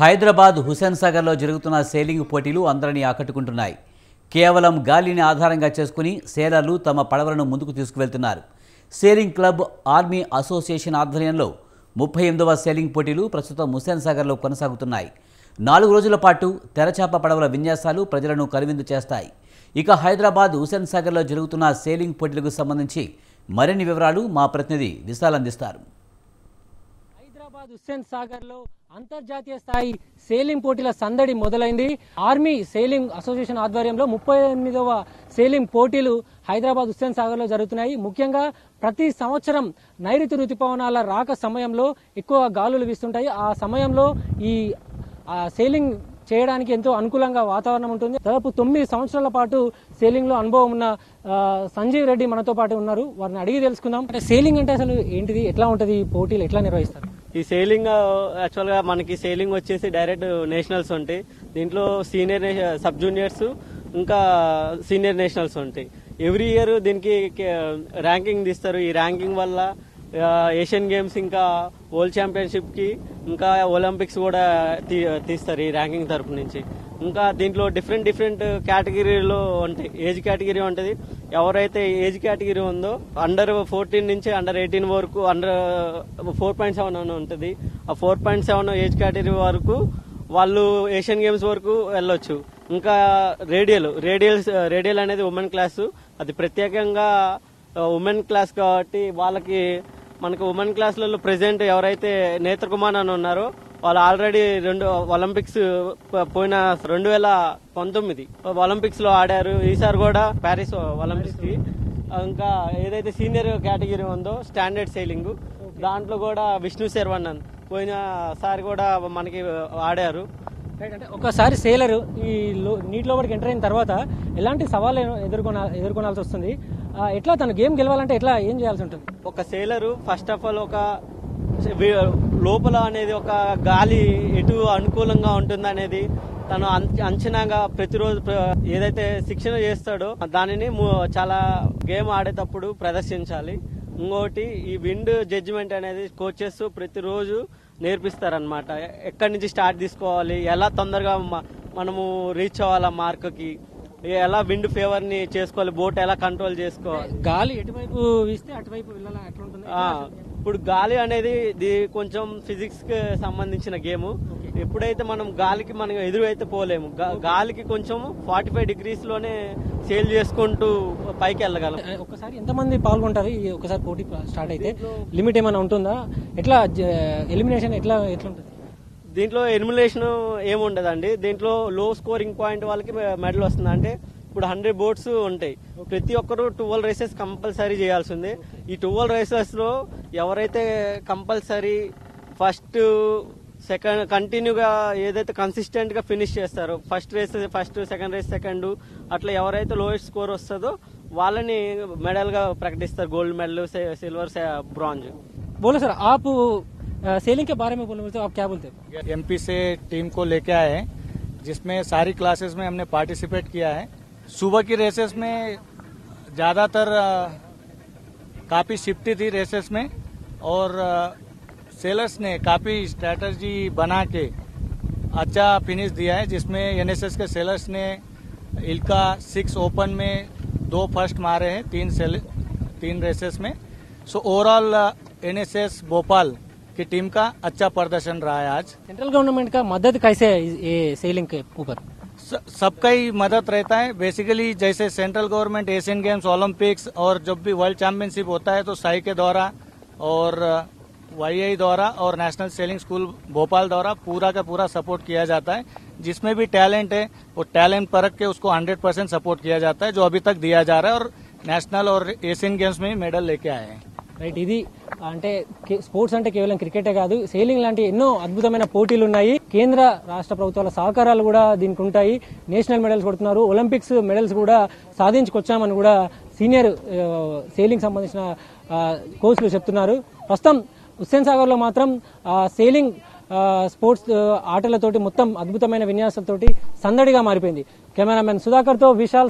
హైదరాబాద్ హుస్సేన్ సాగర్లో జరుగుతున్న సేలింగ్ పోటీలు అందరినీ ఆకట్టుకుంటున్నాయి. కేవలం గాలిని ఆధారంగా చేసుకుని సేలర్లు తమ పడవలను ముందుకు తీసుకువెళ్తున్నారు. సేలింగ్ క్లబ్ ఆర్మీ అసోసియేషన్ ఆధ్వర్యంలో 38వ సేలింగ్ పోటీలు ప్రస్తుతం హుస్సేన్ సాగర్లో కొనసాగుతున్నాయి. 4 రోజుల పాటు తెరచాప పడవల విన్యాసాలు ప్రజలను కనువిందు చేస్తాయి. ఇక హైదరాబాద్ హుస్సేన్ సాగర్లో జరుగుతున్న సేలింగ్ పోటీలకు సంబంధించి మరిన్ని వివరాలు మా ప్రతినిధి విశాల్ అందిస్తారు. హైదరాబాద్ హుస్సేన్ సాగర్లో అంతర్జాతీయ స్థాయి సేలింగ్ పోటీల సందడి మొదలైంది. ఆర్మీ సేలింగ్ అసోసియేషన్ ఆధ్వర్యంలో 38వ సేలింగ్ పోటీలు హైదరాబాద్ హుస్సేన్ సాగర్లో జరుగుతున్నాయి. ముఖ్యంగా ప్రతి సంవత్సరం నైరుతి రుతుపవనాల రాక సమయంలో ఎక్కువ గాలులు వీస్తుంటాయి. ఆ సమయంలో ఈ సేలింగ్ చేయడానికి ఎంతో అనుకూలంగా వాతావరణం ఉంటుంది. దాదాపు 9 సంవత్సరాల పాటు సేలింగ్ లో అనుభవం ఉన్న సంజీవ్ రెడ్డి మనతో పాటు ఉన్నారు. వారిని అడిగి తెలుసుకుందాం. అంటే సేలింగ్ అంటే అసలు ఏంటిది, ఎట్లా ఉంటది, పోటీలు ఎట్లా నిర్వహిస్తారు? ఈ సేలింగ్ యాక్చువల్ గా మనకి సేలింగ్ వచ్చేసి డైరెక్ట్ నేషనల్స్ ఉంటాయి. దీంట్లో సీనియర్ సబ్ జూనియర్స్ ఇంకా సీనియర్ నేషనల్స్ ఉంటాయి. ఎవ్రీ ఇయర్ దీనికి ర్యాంకింగ్ తీస్తారు. ఈ ర్యాంకింగ్ వల్ల ఏషియన్ గేమ్స్ ఇంకా వరల్డ్ ఛాంపియన్షిప్ కి ఇంకా ఒలింపిక్స్ కూడా తీస్తారు ఈ ర్యాంకింగ్ తరపు నుంచి. ఇంకా దీంట్లో డిఫరెంట్ కేటగిరీలో ఉంటాయి. ఏజ్ కేటగిరీ ఉంటుంది. ఎవరైతే ఏజ్ కేటగిరీ ఉందో అండర్ 14 నుంచి అండర్ 18 వరకు అండర్ 4.7 అని ఉంటుంది. ఆ 4.7 ఏజ్ కేటగిరీ వరకు వాళ్ళు ఏషియన్ గేమ్స్ వరకు వెళ్ళొచ్చు. ఇంకా రేడియల్ అనేది ఉమెన్ క్లాస్. అది ప్రత్యేకంగా ఉమెన్ క్లాస్ కాబట్టి వాళ్ళకి మనకు ఉమెన్ క్లాస్లలో ప్రెసెంట్ ఎవరైతే నేత్రకుమార్ అని ఉన్నారో వాళ్ళు ఆల్రెడీ 2 ఒలింపిక్స్ పోయిన 2019 ఒలింపిక్స్ లో ఆడారు. ఈసారి కూడా ప్యారిస్ ఒలింపిక్స్ కి. ఇంకా ఏదైతే సీనియర్ కేటగిరీ ఉందో స్టాండర్డ్ సెయిలింగ్ దాంట్లో కూడా విష్ణు శర్వణన్ పోయినసారి కూడా మనకి ఆడారు. అంటే ఒకసారి సేలర్ ఈ నీటి లోపలికి ఎంటర్ అయిన తర్వాత ఎలాంటి సవాళ్ళు ఎదుర్కొనాల్సి వస్తుంది? ఎట్లా తన గేమ్ గెలవాలంటే ఎట్లా ఏం చేయాల్సి ఉంటుంది? ఒక సేలరు ఫస్ట్ ఆఫ్ ఆల్ ఒక లోపల అనేది ఒక గాలి ఎటు అనుకూలంగా ఉంటుంది అనేది తను అంచనాగా ప్రతిరోజు ఏదైతే శిక్షణ చేస్తాడో దానిని చాలా గేమ్ ఆడేటప్పుడు ప్రదర్శించాలి. ఇంకోటి ఈ విండ్ జడ్జిమెంట్ అనేది కోచెస్ ప్రతిరోజు నేర్పిస్తారనమాట. ఎక్కడి నుంచి స్టార్ట్ తీసుకోవాలి, ఎలా తొందరగా మనము రీచ్ అవ్వాలి మార్క్ కి, ఎలా విండ్ ఫేవర్ ని చేసుకోవాలి, బోట్ ఎలా కంట్రోల్ చేసుకోవాలి. గాలి ఎటువైపు వీస్తే అటువైపు వెళ్ళాలి అట్లా ఉంటుంది. ఇప్పుడు గాలి అనేది ఇది కొంచెం ఫిజిక్స్ కి సంబంధించిన గేమ్. ఎప్పుడైతే మనం గాలికి మనం ఎదురు అయితే పోలేము. గాలికి కొంచెం 45 degrees లోనే సేల్ చేసుకుంటూ పైకి వెళ్ళగలం. ఒకసారి ఎంతమంది పాల్గొంటారు? ఒకసారి పోటీ స్టార్ట్ అయితే లిమిట్ ఏమైనా ఉంటుందా? ఎట్లా ఎలిమినేషన్ ఎట్లా ఉంటుంది? దీంట్లో ఎలిమినేషన్ ఏముండదండి. దీంట్లో లో స్కోరింగ్ పాయింట్ వాళ్ళకి మెడల్ వస్తుంది. అంటే ఇప్పుడు 100 బోట్స్ ఉంటాయి. ప్రతి ఒక్కరు 12 రేసెస్ కంపల్సరీ చేయాల్సిందే. ఈ 12 రేసెస్ లో ఎవరైతే కంపల్సరీ ఫస్ట్ సెకండ్ కంటిన్యూగా ఏదైతే కన్సిస్టెంట్ గా ఫినిష్ చేస్తారో, first race first, second race second, అట్లా ఎవరైతే లోయెస్ట్ స్కోర్ వస్తుందో వాళ్ళని మెడల్ గా ప్రకటిస్తారు. Gold medal, silver, bronze. बोलो सर, आप सेलिंग के बारे में बोलो तो आप क्या बोलते हैं? एमपी से टीम को लेके आए हैं जिसमें सारी क्लासेस में हमने पार्टिसिपेट किया है. सुबह की रेसेस में ज्यादातर काफी शिफ्टी थी रेसेस में और सेलर्स ने काफी स्ट्रेटजी बना के अच्छा फिनिश दिया है. जिसमें एनएसएस के सेलर्स ने इल्का 6 ओपन में 2 फर्स्ट मारे हैं 3 रेसेस में. सो ओवरऑल एनएसएस भोपाल की टीम का अच्छा प्रदर्शन रहा है. आज सेंट्रल गवर्नमेंट का मदद कैसे है ये सेलिंग के ऊपर? सबका ही मदद रहता है. बेसिकली जैसे central government Asian games, Olympics और जब भी वर्ल्ड चैंपियनशिप होता है तो साई के द्वारा और वाईआई द्वारा और नेशनल सेलिंग स्कूल भोपाल द्वारा पूरा का पूरा सपोर्ट किया जाता है. जिसमें भी टैलेंट है वो टैलेंट परख के उसको 100% सपोर्ट किया जाता है, जो अभी तक दिया जा रहा है. और నేషనల్ और ఏషియన్ గేమ్స్ में మెడల్ లేకే ఆए हैं. రైట్, ఇది అంటే స్పోర్ట్స్ అంటే కేవలం క్రికెటే కాదు, సేలింగ్ లాంటి ఎన్నో అద్భుతమైన పోటీలు ఉన్నాయి. కేంద్ర రాష్ట్ర ప్రభుత్వాల సహకారాలు కూడా దీనికి ఉంటాయి. నేషనల్ మెడల్స్ కొడుతున్నారు, ఒలింపిక్స్ మెడల్స్ కూడా సాధించుకొచ్చామని కూడా సీనియర్ సేలింగ్ సంబంధించిన కోచ్లు చెప్తున్నారు. ప్రస్తుతం హుస్సేన్ సాగర్ లో మాత్రం సేలింగ్ స్పోర్ట్స్ ఆటలతోటి మొత్తం అద్భుతమైన విన్యాసాలతోటి సందడిగా మారిపోయింది. కెమెరామెన్ సుధాకర్ తో విశాల్.